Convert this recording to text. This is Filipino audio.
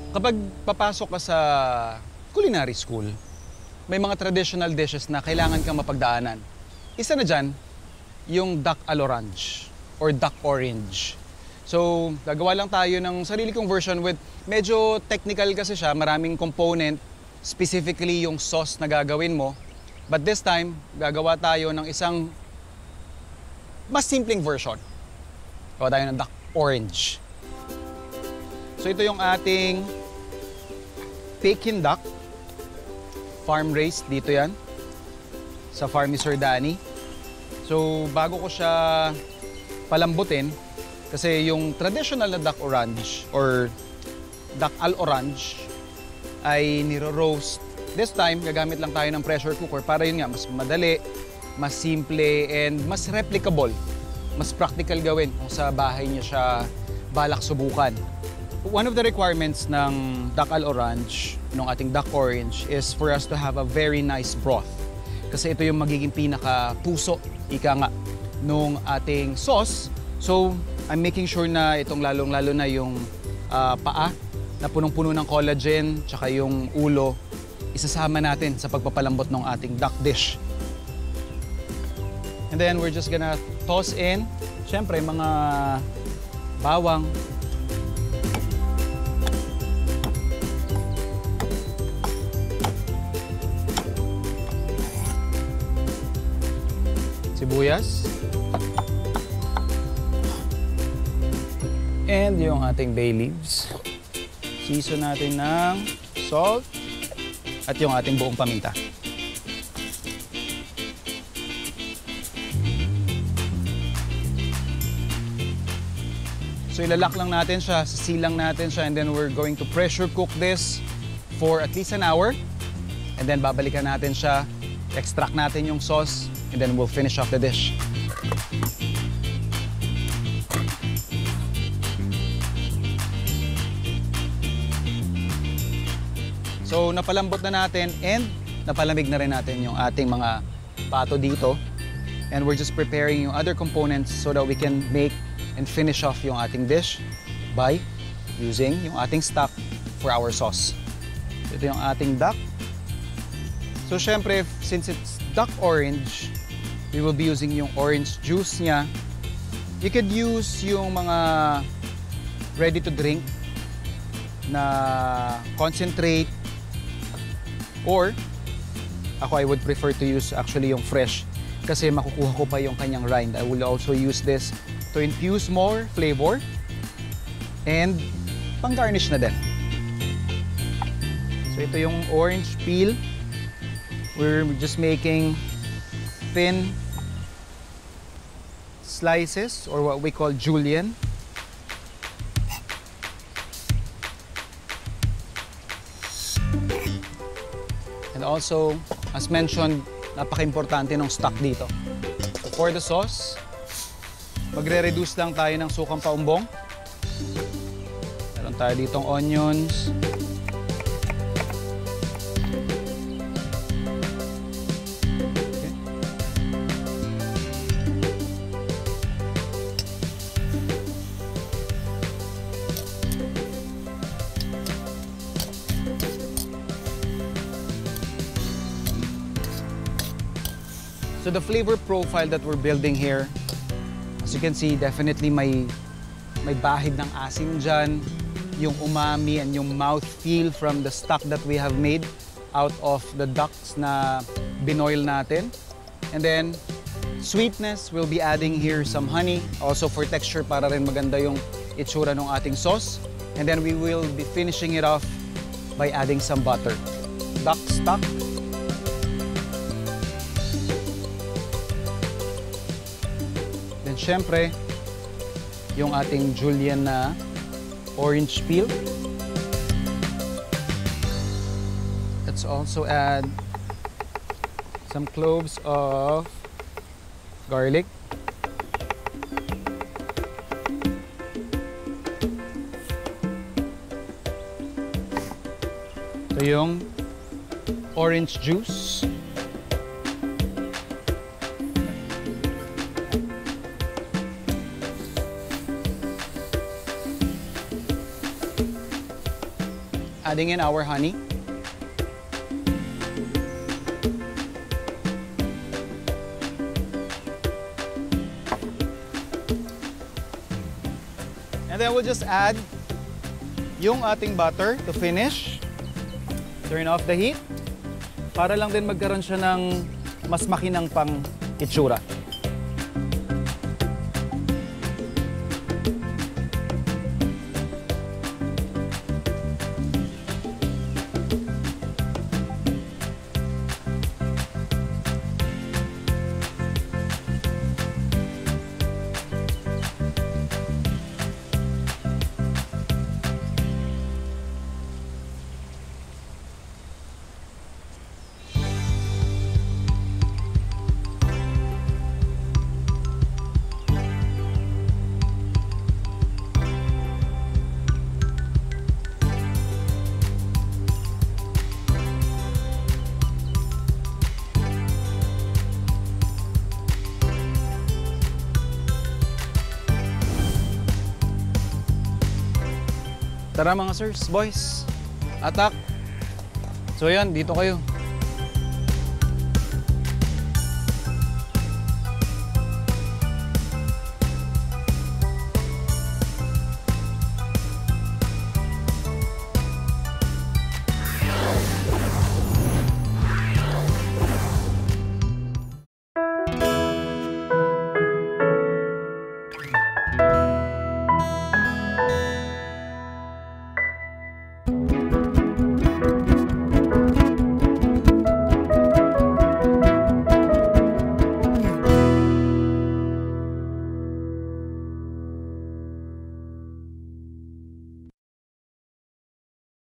Kapag papasok ka sa culinary school, may mga traditional dishes na kailangan kang mapagdaanan. Isa na dyan, yung duck à l'orange or duck orange. So, gagawa lang tayo ng sarili kong version with medyo technical kasi siya, maraming component, specifically yung sauce na gagawin mo. But this time, gagawa tayo ng isang mas simpleng version. Gawa tayo ng duck orange. So, ito yung ating Peking duck. Farm-raised, dito yan. Sa farm ni Sir Danny. So, bago ko siya palambutin, kasi yung traditional na duck orange or duck al orange ay niro-roast. This time, gagamit lang tayo ng pressure cooker para yun nga, mas madali, mas simple, and mas replicable. Mas practical gawin kung sa bahay niyo siya balak subukan. One of the requirements ng duck al orange, ng ating duck orange, is for us to have a very nice broth. Kasi ito yung magiging pinaka-puso, ika nga, nung ating sauce. So, I'm making sure na itong lalong-lalo na yung paa na punong-puno ng collagen, tsaka yung ulo, isasama natin sa pagpapalambot ng ating duck dish. And then, we're just gonna toss in, syempre, mga bawang, sibuyas, and yung ating bay leaves. Season natin ng salt at yung ating buong paminta. So ilalak lang natin siya, sisilang natin siya, and then we're going to pressure cook this for at least an hour. And then babalikan natin siya, extract natin yung sauce, and then we'll finish off the dish. So napalambot na natin and napalamig na rin natin yung ating mga pato dito. And we're just preparing yung other components so that we can make and finish off yung ating dish by using yung ating stock for our sauce. Ito yung ating duck. So syempre, since it's duck orange, we will be using yung orange juice niya. You could use yung mga ready to drink na concentrate, or ako, I would prefer to use actually yung fresh kasi makukuha ko pa yung kanyang rind. I will also use this to infuse more flavor and pang-garnish na din. So ito yung orange peel. We're just making thin slices or what we call julienne. And also, as mentioned, napaka-importante ng stock dito. So for the sauce, magre-reduce lang tayo ng sukang paumbong. Meron tayo ditong onions. Okay. So the flavor profile that we're building here, as you can see, definitely may bahid ng asim dyan, yung umami and yung mouthfeel from the stock that we have made out of the ducks na binoil natin. And then, sweetness, we'll be adding here some honey, also for texture para rin maganda yung itsura ng ating sauce. And then we will be finishing it off by adding some butter. Duck stock. Siyempre, yung ating julienne na orange peel. Let's also add some cloves of garlic. Ito yung orange juice. adding in our honey. And then we'll just add yung ating butter to finish. Turn off the heat. Para lang din magkaroon siya ng mas makinang pang itsura. Tara mga sirs, boys. Attack! So yan, dito kayo.